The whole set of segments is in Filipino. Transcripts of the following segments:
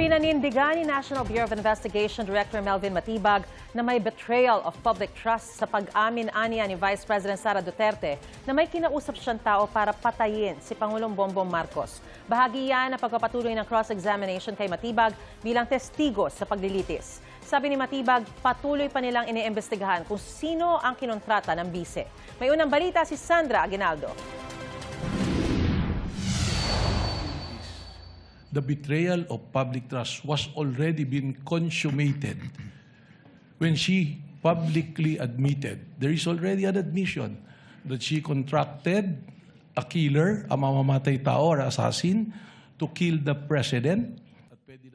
Pinanindigan ni National Bureau of Investigation Director Melvin Matibag na may betrayal of public trust sa pag-amin-anya ni Vice President Sara Duterte na may kinausap siyang tao para patayin si Pangulong Bongbong Marcos. Bahagi yan ng pagpapatuloy ng cross-examination kay Matibag bilang testigo sa paglilitis. Sabi ni Matibag, patuloy pa nilang iniimbestigahan kung sino ang kinontrata ng bise. May unang balita si Sandra Aguinaldo. The betrayal of public trust was already been consummated when she publicly admitted, there is already an admission that she contracted a killer, a mamamatay tao or assassin, to kill the president.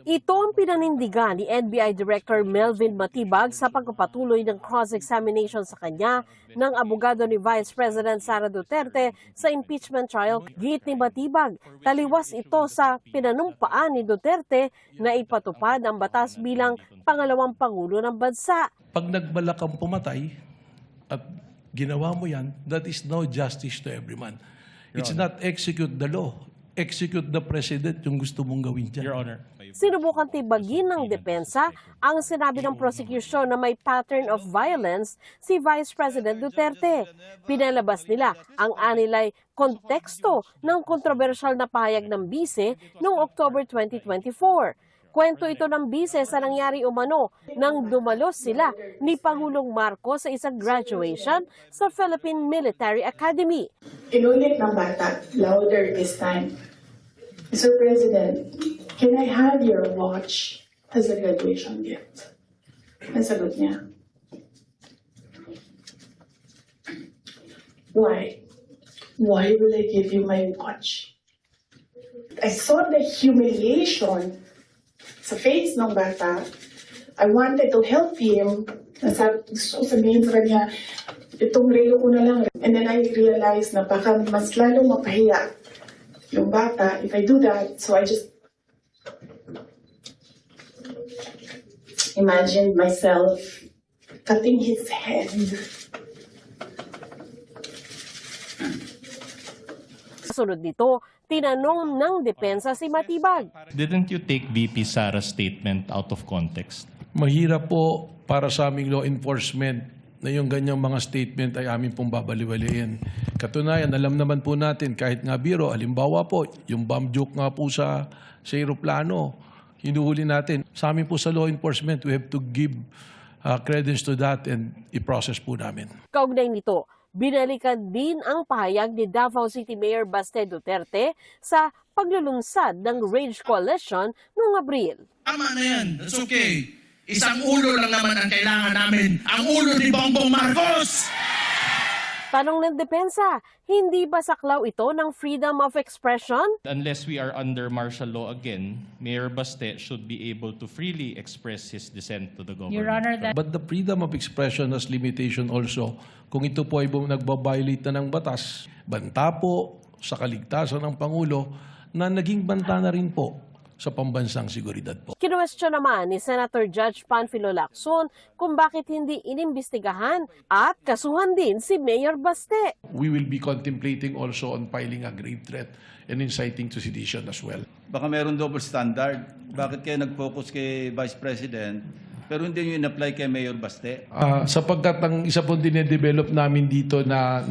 Ito ang pinanindigan ni NBI Director Melvin Matibag sa pagpapatuloy ng cross-examination sa kanya ng abogado ni Vice President Sara Duterte sa impeachment trial. Git ni Matibag, taliwas ito sa pinanumpaan ni Duterte na ipatupad ang batas bilang pangalawang pangulo ng bansa. Pag nagbalak kang pumatay at ginawa mo yan, that is no justice to everyone. It's not execute the law. Execute the president yung gusto mong gawin dyan. Your Honor. Sinubukang tibagin ng depensa ang sinabi ng prosecution na may pattern of violence si Vice President Duterte. Pinalabas nila ang anilay konteksto ng kontrobersyal na pahayag ng bise noong October 2024. Kwento ito ng bise sa nangyari umano nang dumalos sila ni Pangulong Marcos sa isang graduation sa Philippine Military Academy. Inulit ng bata, louder this time. Mr. President, can I have your watch as a graduation gift? Nasagot niya. Why? Why will I give you my watch? I saw the humiliation sa face ng bata. I wanted to help him. Gusto ko sabihin sa kanya, itong relo ko na lang. And then I realized na baka mas lalong mapahiya yung bata if I do that. So I just imagined myself cutting his head. Sunod nito, tinanong ng depensa si Matibag. Didn't you take VP Sara's statement out of context? Mahirap po para sa aming law enforcement na yung ganyang mga statement ay amin pong babaliwalayin. Katunayan, alam naman po natin, kahit nga biro, halimbawa po, yung bomb joke nga po sa aeroplano, hinuhuli natin. Sa amin po sa law enforcement, we have to give credence to that and i-process po namin. Kaugnay nito, binalikan din ang pahayag ni Davao City Mayor Baste Duterte sa paglulunsad ng Rage Coalition noong Abril. Tama na yan. That's okay. Isang ulo lang naman ang kailangan namin. Ang ulo ni Bongbong Marcos! Tanong ng depensa, hindi ba saklaw ito ng freedom of expression? Unless we are under martial law again, Mayor Baste should be able to freely express his dissent to the government. Your Honor, that... But the freedom of expression has limitation also. Kung ito po ay nagbabiolate na ng batas, banta po sa kaligtasan ng Pangulo na naging banta na rin po sa pambansang seguridad po. Kinuwestiyon naman ni Senator Judge Panfilo Lacson kung bakit hindi inimbestigahan at kasuhan din si Mayor Baste. We will be contemplating also on filing a grave threat and inciting to sedition as well. Baka meron double standard. Bakit kayo nag-focus kay Vice President pero hindi nyo in-apply kay Mayor Baste? Sapagkat ang isa po din-develop namin dito na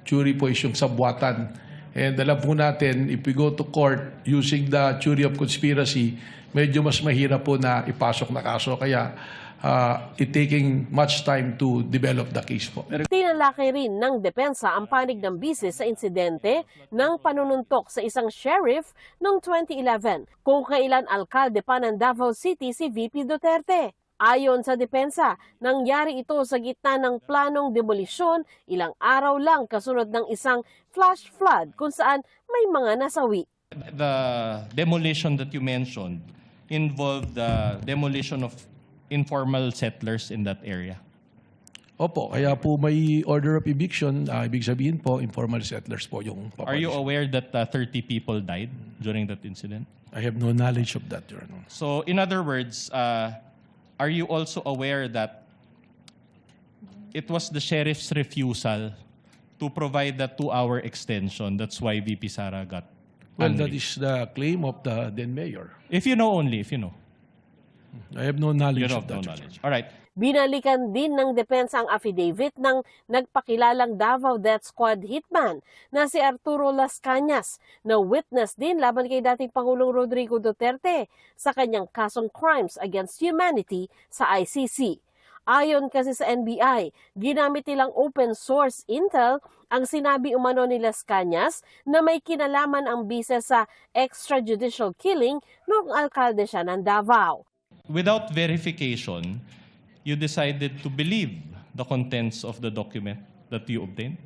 jury po is yung sabwatan. And alam po natin, if we go to court using the theory of conspiracy, medyo mas mahirap po na ipasok na kaso. Kaya it taking much time to develop the case po. Tinalaki rin ng depensa ang panig ng bise sa insidente ng panununtok sa isang sheriff noong 2011 kung kailan alkalde pa ng Davao City si VP Duterte. Ayon sa depensa, nangyari ito sa gitna ng planong demolisyon ilang araw lang kasunod ng isang flash flood kung saan may mga nasawi. The demolition that you mentioned involved the demolition of informal settlers in that area. Opo, kaya po may order of eviction. Ibig sabihin po, informal settlers po yung Are you papalis. aware that 30 people died during that incident? I have no knowledge of that, Your Honor. So in other words, are you also aware that it was the sheriff's refusal to provide the 2-hour extension? That's why VP Sara got Well, that Only. is the claim of the then mayor. If you know only, if you know. I have no You knowledge have of that. no knowledge. All right. Binalikan din ng depensa ang affidavit ng nagpakilalang Davao Death Squad hitman na si Arturo Las Cañas na witness din laban kay dating Pangulong Rodrigo Duterte sa kanyang kasong crimes against humanity sa ICC. Ayon kasi sa NBI, ginamit nilang open source intel ang sinabi umano ni Las Cañas na may kinalaman ang bise sa extrajudicial killing noong alkalde siya ng Davao. Without verification, you decided to believe the contents of the document that you obtained?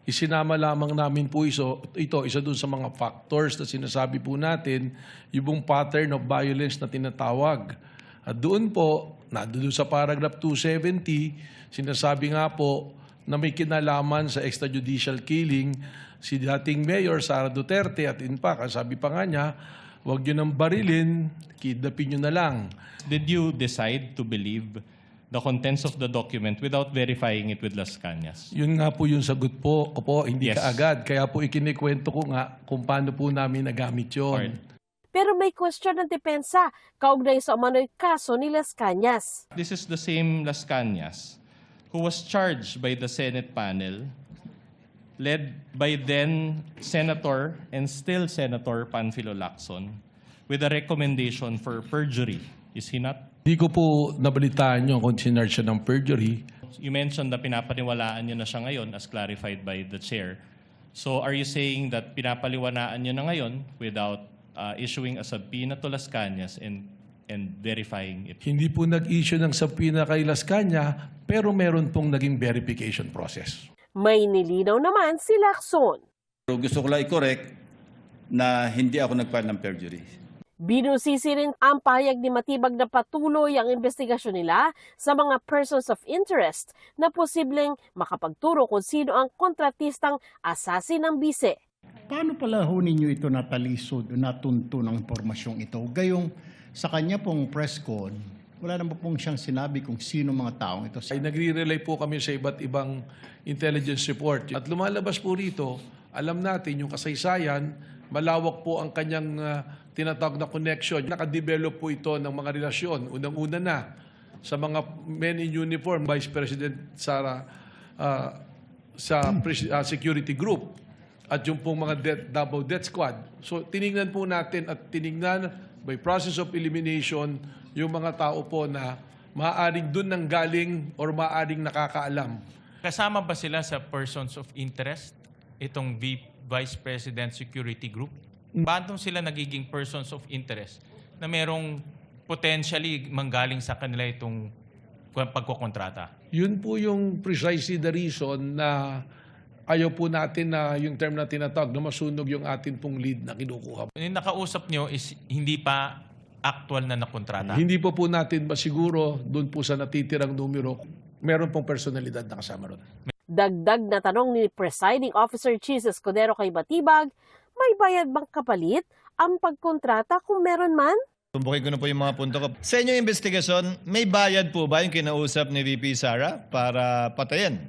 Isinama lamang namin po ito, isa doon sa mga factors na sinasabi po natin, yung pattern of violence na tinatawag. At doon po, doon sa paragraph 270, sinasabi nga po na may kinalaman sa extrajudicial killing si dating Mayor Sara Duterte at in fact, sabi pa nga niya, huwag nyo nang barilin, kidnapin nyo na lang. Did you decide to believe the contents of the document without verifying it with Las Cañas? Yun nga po yung sagot po, hindi Yes. kaagad. Kaya po ikinikwento ko nga kung paano po namin nagamit yun. Alright. Pero may question ng depensa kaugnay sa umano'y kaso ni Las Cañas. This is the same Las Cañas who was charged by the Senate panel led by then Senator and still Senator Panfilo Lacson with a recommendation for perjury. Is he not? Hindi ko po nabalitaan yung kung sinarge siya ng perjury. You mentioned na pinapaniwalaan niyo na siya ngayon as clarified by the chair. So are you saying that pinapaliwanaan niyo na ngayon without issuing a subpoena to Las Cañas and verifying it? Hindi po nag-issue ng subpoena kay Las Cañas, pero meron pong naging verification process. May nilinaw naman si Lacson. Pero gusto ko lang i-correct na hindi ako nag-file ng perjury. Binusisi rin ang pahayag ni Matibag na patuloy ang investigasyon nila sa mga persons of interest na posibleng makapagturo kung sino ang kontratistang assassin ng bise. Paano pala ho ninyo ito natalisod o natunto ng impormasyong ito? Gayong sa kanya pong press con, wala naman pong siyang sinabi kung sino mga taong ito. Ay nagre-rely po kami sa iba't ibang intelligence report. At lumalabas po rito, alam natin yung kasaysayan, malawak po ang kanyang tinatawag na connection. Nakadevelop po ito ng mga relasyon. Unang-una na sa mga men in uniform, Vice President Sara sa security group at yung pong mga Davao Death Squad. So tiningnan po natin at tiningnan by process of elimination yung mga tao po na maaaring dun nang galing or maaaring nakakaalam. Kasama ba sila sa persons of interest, itong Vice President Security Group? Paano sila nagiging persons of interest na merong potentially manggaling sa kanila itong pagkukontrata? Yun po yung precisely the reason na ayaw po natin na yung term na tinatawag na masunog yung atin pong lead na kinukuha. Yung nakausap nyo is hindi pa actual na nakontrata? Hindi po natin masiguro doon po sa natitirang numero, meron pong personalidad na kasama ron. Dagdag na tanong ni Presiding Officer Chis Escudero kay Matibag, may bayad bang kapalit ang pagkontrata kung meron man? Tumbukin ko na po yung mga punto ko. Sa inyong investigasyon, may bayad po ba yung kinausap ni VP Sara para patayin?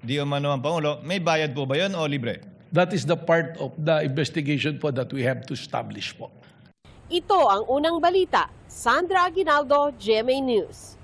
Di umano ang Pangulo, may bayad po ba yun o libre? That is the part of the investigation po that we have to establish po. Ito ang unang balita. Sandra Aguinaldo, GMA News.